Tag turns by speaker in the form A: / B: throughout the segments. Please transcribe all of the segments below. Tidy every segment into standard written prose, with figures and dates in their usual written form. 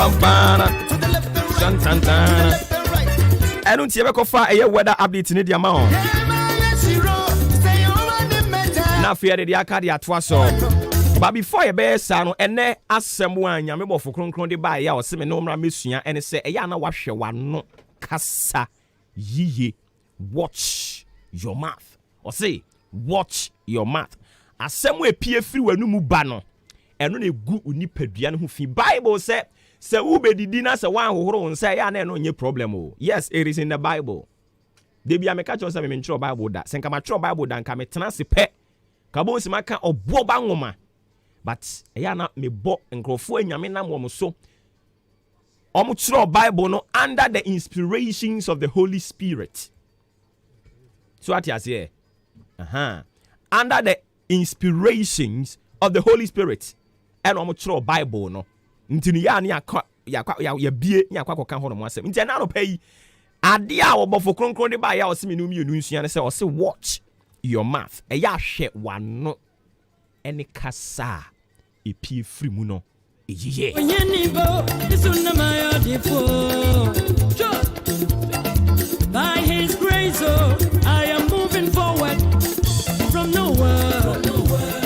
A: pampana. Santantana. I don't see a weather update in the amount. Now, fear the Akadi at Wasso. But before a bear son, and there as someone Yambo for Cronkron by your seminoma mission, and say, Ayana wash your one no cassa ye watch your mouth. Or say, watch your mouth. As some way peer free when you move banner. And only good Unipedian who feel Bible said. So ube di dinner sa one who say ya no nye problem. Yes, it is in the Bible. They be a catch on some intro Bible that senka matro Bible dan kame tenasi pe. Kabo si maka Obuoba ngoma. But ya na me bo nkrofo anyame na mo so. Omutro Bible no under the inspirations of the Holy Spirit. So what you say? Under the inspirations of the Holy Spirit. And omutro Bible no. Ntini ya ni ya bie ni akwa koka hono mo asem nti na no pay ade a obofo kronkron de ba ya osimi no mienu nsua ne se o se watch your mouth e ya hwe wano ene kasa e pie free mu no eyiye by his grace I am moving forward from nowhere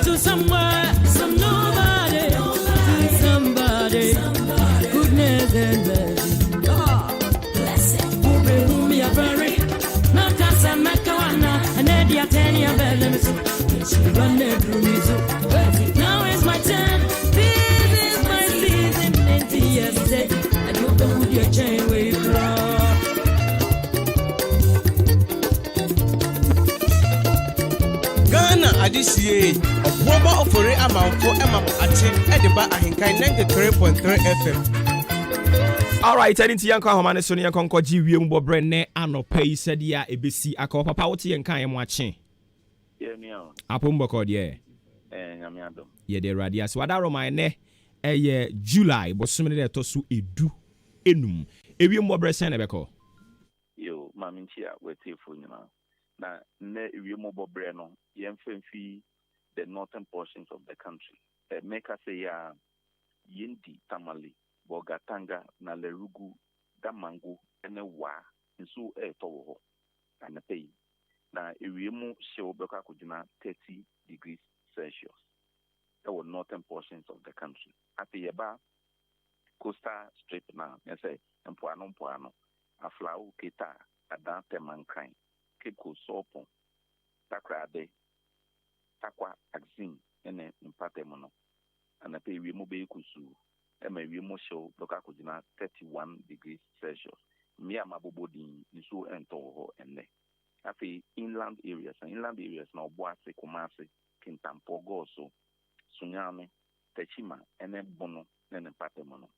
A: to somewhere some nobody to somebody goodness and mercy blessing who me a very no casa makawana and edia tenia bellems run through me so now is my turn this is my season and yesterday I don't know who your chain way from Ghana adisiye Obuoba Ofori Amanfo Maakye Ediba Ahinkai 93.3 FM. All right, I didn't yanko homane so ne konko jiwie mbo brenne anopai sadia ebesi aka papa wote yankan ye moache.
B: Ye mi a.
A: Apombo ko de.
B: Nyame adom.
A: Ye de radia so wada roma ne eye July bosomene de to so edu enum. Ewie mbo bresen ne beko.
B: Yo, maminchi a wetifo nyina. Na ne ewie mbo bre no ye mfemfi the northern portions of the country. Make us say Yindi Tamale Bogatanga na Lerugu Damangu ene wa nso towo na pay na ewiemu hye obeka kujina 30 degrees Celsius. That was northern portions of the country. At the yeba coastal strip na say mpoano aflau keta adante mankan keko sopo takrade takwa axin ene mpate mono ana pe ewiemu be kusu ewiemu show doka kujina 31 degrees Celsius. Mia mabobodi nso ento enne. Afi inland areas na Obuasi, Kumasi, Kintampo, Goso, Sunyane, Techima, ene bono nene pate mono.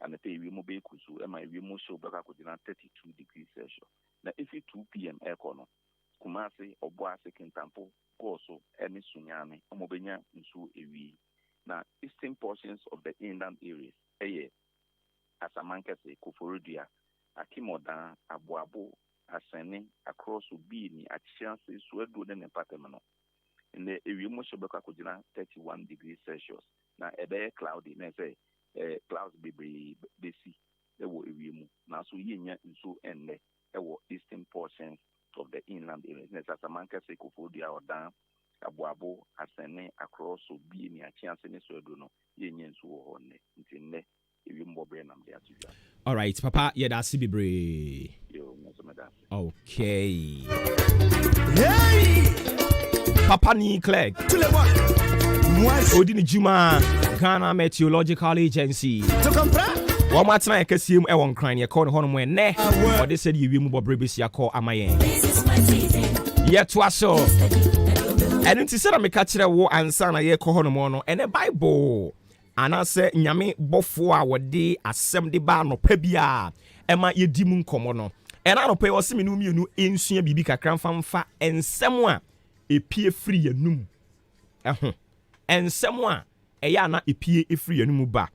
B: Ana pe ewiemu be kusu ewiemu show doka kujina 32 degrees Celsius. Na ifi 2 p.m. ekono Kumasi, Obuasi, Kintampo, Goso, ene Sunyane, omobenya nso ewi. Now, eastern portions of the inland areas, Asamankase, Koforidia, Akimoda, Abuabo, Asene, across Ubini, Achansi, Swedo, and Patamano. In the Irimu Shobaka Kujina, 31 degrees Celsius. Now, a very cloudy, and say, clouds be busy, they were Irimu. Now, so yin and so end the eastern portions of the inland areas. Asamankase, Koforia, or down. Abuabo asene across obi ni achianse ne so edu no yenye nso wo honne ntine ewi mbobre nam de atuja. All right, papa, yeah, that's bebre. Yo, okay. Hey! Papa ni Clegg. Odini Juma Ghana Meteorological Agency. One more time, I can see him. I won't cry. You call him when ne. Or they said you will move baby. You call Amaye. Yeah, twaso. And it is said, I'm a catcher war and son. I call him mono and a Bible. And I say, Nyame bofo our day assembly bar no pebia. Emma ye dimun komono. And I don't pay or see me no mu insua bibi kakran famfa and someone a pie free num. And someone a yana a pie free num ba.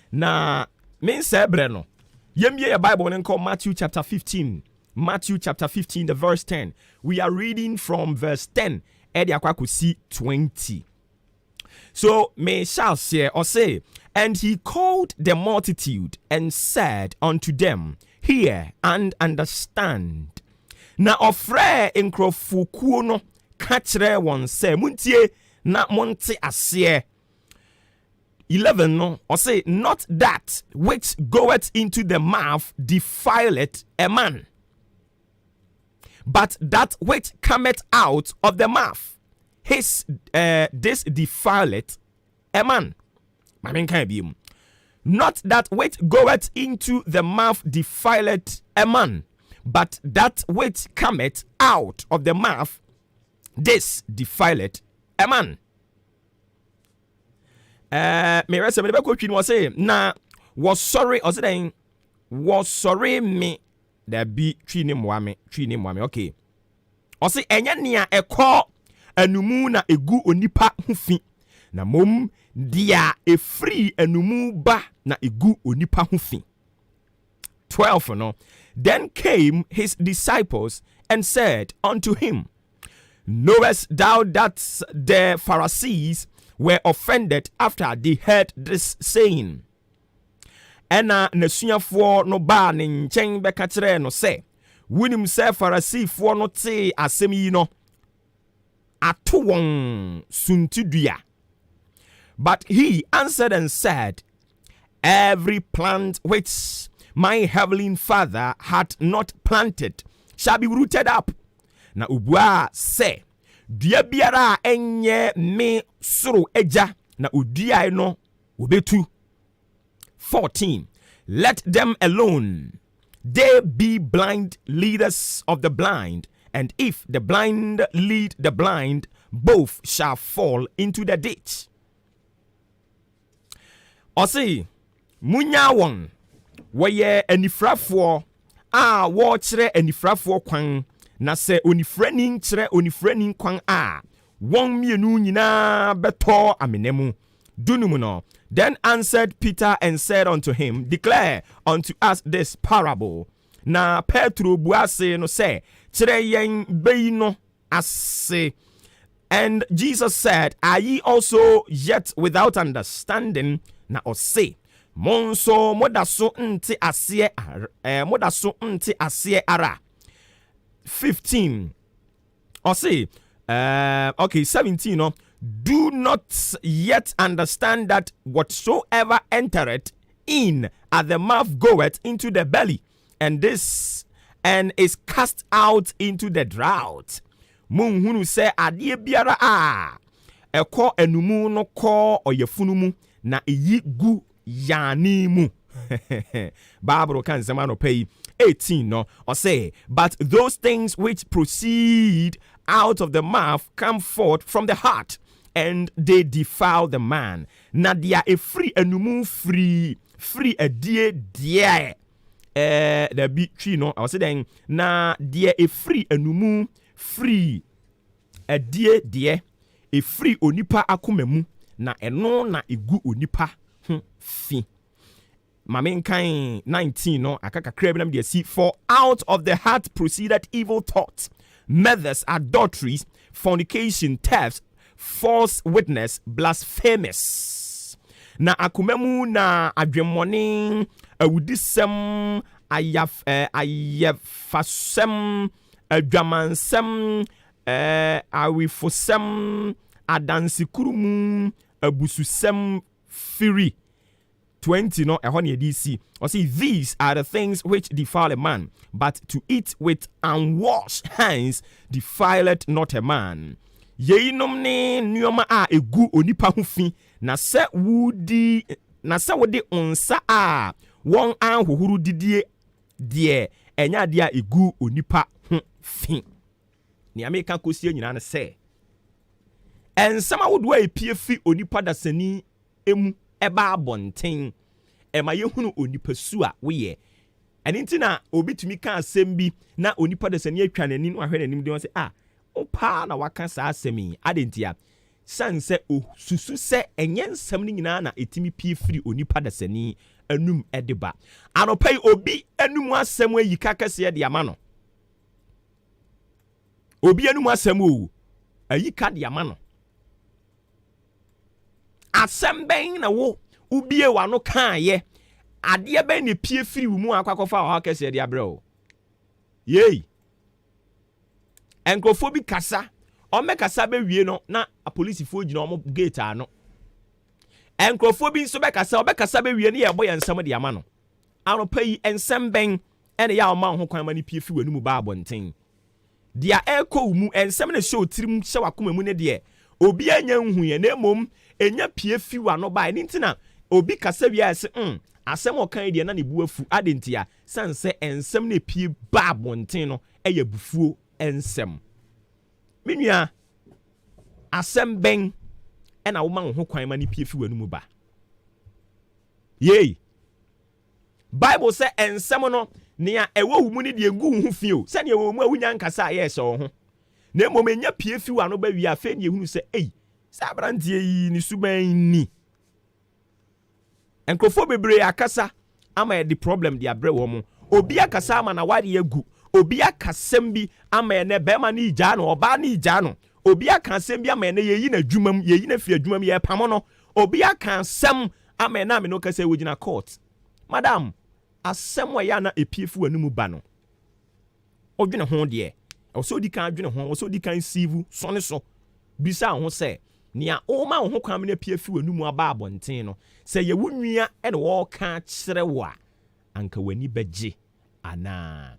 B: Na men say breno. Yemye a Bible and call Matthew chapter 15. Matthew chapter 15, the verse 10. We are reading from verse 10. Edi akwa kusi 20. So me shall say or say
A: And he called the multitude and said unto them, Hear and understand. Na ofre nkrofo no ka kyerɛ wɔn sɛ muntie na monte aseɛ. 11 no, or say, not that which goeth into the mouth defileth a man, but that which cometh out of the mouth, this defileth a man. Not that which goeth into the mouth defileth a man, but that which cometh out of the mouth, this defileth a man. Me rest me beko twi no say na was sorry or say was sorry me there be twi ni moame okay o say enya nea ekọ anumu na egu onipa ho fi na mom dia efri anumu ba na egu onipa ho fi. 12 no, then came his disciples and said unto him, Knowest thou that the Pharisees were offended after they heard this saying? Ena nesuafoɔ no ba ne nkyɛn bɛka kyerɛ no sɛ, wonim sɛ Farisifoɔ no te asɛm yi no ato wɔn suntidua. But he answered and said, Every plant which my heavenly Father had not planted shall be rooted up. Na ubua se dua biara enye me soro eja na odua no obetu. 14. Let them alone. They be blind leaders of the blind, and if the blind lead the blind, both shall fall into the ditch. Osi munya won woye anifrafoɔ a wɔkyerɛ anifrafoɔ kwan. Na se onifrani nkyerɛ onifrani kwan a wɔn mienu nyinaa bɛtɔ amenemu. Dunum no. Then answered Peter and said unto him, Declare unto us this parable. Na Petro buase no say, kyerɛ yɛn bɛyi no ase. And Jesus said, Are ye also yet without understanding? Na ɔse, monso modaso nte aseɛ ara. 15. Or say, okay, 17. No, do not yet understand that whatsoever entereth in at the mouth goeth into the belly, and is cast out into the drought. Munhunu se adie biara a eko enumu no ko oyefunumu na eyi gu yani mu. Bible can semano pay 18 no or say, but those things which proceed out of the mouth come forth from the heart, and they defile the man. Na dia e free enumu free a die the be tree no I was saying na dia e free enumu free a die e free onipa akomemu na eno na egu onipa fi. Mamen kind 19 no akaka krebem de see, for out of the heart proceeded evil thoughts, murders, adulteries, fornication, thefts, false witness, blasphemous. Na akumemu na adwemmɔne awudisɛm ayafasɛm adwamansɛm awifosɛm adansikurumu abususɛm firi. 20 no ehon DC. Or see, these are the things which defile a man, but to eat with unwashed hands defileth not a man. Yeinom ne nneɔma a egu onipa ho fi, na sɛ wodi onsa a wɔn anhohoro didie deɛ ɛnya de a egu onipa ho fi. Ni Amerika kosie nyina ne sɛ ensɛm awodo a epie fi onipa dasani emu eba abɔnten ema yehunu onipa su a woyɛ ɛne nti na obi tumi ka asɛm bi na onipa dasani atwa n'ani no ahwɛ n'anim de wɔn sɛ opa na waka saa asɛm yi adentia sanse o susu sɛ ɛnyɛ nsɛm no nyinaa na etimi pie firi onipa dasani anum ɛdeba anopai obi anum asɛm ayi kakɛse de ama no obi anum asɛm o ayi ka de ama no asɛm bɛn na wo ubie wa no kan ye ade be ne pie firi wo mu akwakofa wa kese de abrɛ yei enkrofo bi kasa o me kasa be wie no na apolisifoɔ gina o gate ano enkrofo bi nso be kasa be wie ne ye boye nsɛm de ama no anopa yi ensɛm bɛn ene ya o ma ho kwan ma ne pie firi wo mu ba abɔnten dia eko mu ensɛm ne show tirim hye wakoma mu ne de obi anya nhuye na emom enya pie fi wa no ba ni ntina obi kasa wi ase asɛm okan de na ne bu afu adentia sanse ensɛm ne pie ba abɔnten no eye bufuo ensɛm menua asɛm bɛn ɛna wo ma ho kwan ma ne pie fi wa no mu ba yei Bible say ensɛm no nea ɛwɔ wo mu ne de gu ho fie o sɛ ne ɛwɔ mu a wonya nkasa ayɛ sɛ wo ho na mmom enya pie fi wa no ba wi afa ne ehunu sɛ sɛ abrantie yi ni suban ni enkrofo bebre akasa ama the problem de abrɛ wo mu obi akasa ama na wade agu obi akasɛm bi ama ne bɛma ne igya no oba ne igya no obi akasɛm bi ama ne yeyi na dwumam yeyi na fi adwumam ye pam no obi akasɛm ama na me no kasa wogina court madam asɛm wa ya na epiefu anumu ba no odwene ho de so di kan adwene ho so di kan sivu so ne so bisa ho sɛ nea o ma ho kwan na piefu anumu aba abɔnten no sɛ ye wunua ene wo ka kyerɛ wo a anka wani begye ana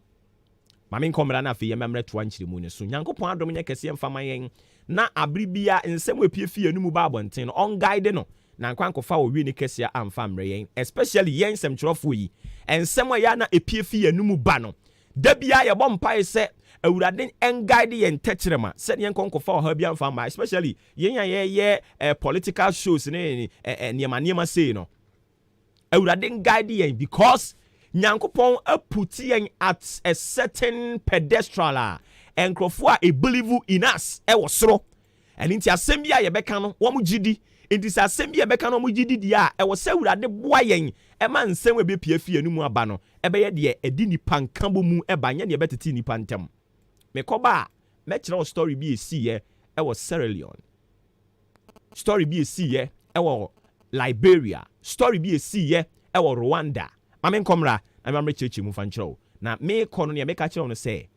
A: mame nkomra na afei yememre to ankyere mu ne so nyankopɔn adom nya kɛse mfama yɛn na abribia nsɛm epiefu anumu ba abɔnten no on guide no na nkwan kofa wo wi ne kɛse amfa mre yɛn especially yɛn nsɛm kyerɛfo yi ensɛm a ya na epiefu anumu ba no da bia ye bɔ mpae sɛ awurade enguide yɛn tɛkyerɛma sɛ yɛn konkofa ha bia mfa ma especially yɛn ya political shows ne niema sei no awurade guide yɛn because nyankopɔn aputi yɛn at a certain pedestal enkrofo a believe in us ɛwɔ soro ɛni nti asɛm bia ye bɛka no wɔn gidi nti sɛ asɛm bia bɛka no wɔn gidi dia ɛwɔ sɛ awurade boa yɛn ɛma nsɛm we be pie fie no mu aba no ɛbɛyɛ de edi nipa nka bo mu ɛba nya de ɛbɛtete nipa ntam mekoba me kyerɛ story bi esi ye ɛwɔ Sierra Leone story bi esi ye ɛwɔ Liberia story bi esi ye ɛwɔ Rwanda mame nkomra na me kyerɛkyerɛ mu fa nkyerɛw na me kɔ no ne me ka kyerɛw no sɛ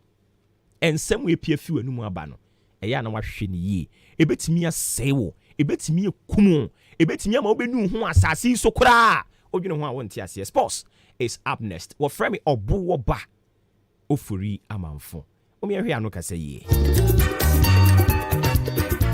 A: ensɛm we pie fi wanu mu aba no ɛyɛ na wahwɛ ne yie ebetimi asɛe wo ebetimi ekumu ebetimi ama obenu ho asase so kora odwene ho a wonte ase sports is up next wo frame Obuoba Ofori Amanfo. Omi ehwe anu kasa yie.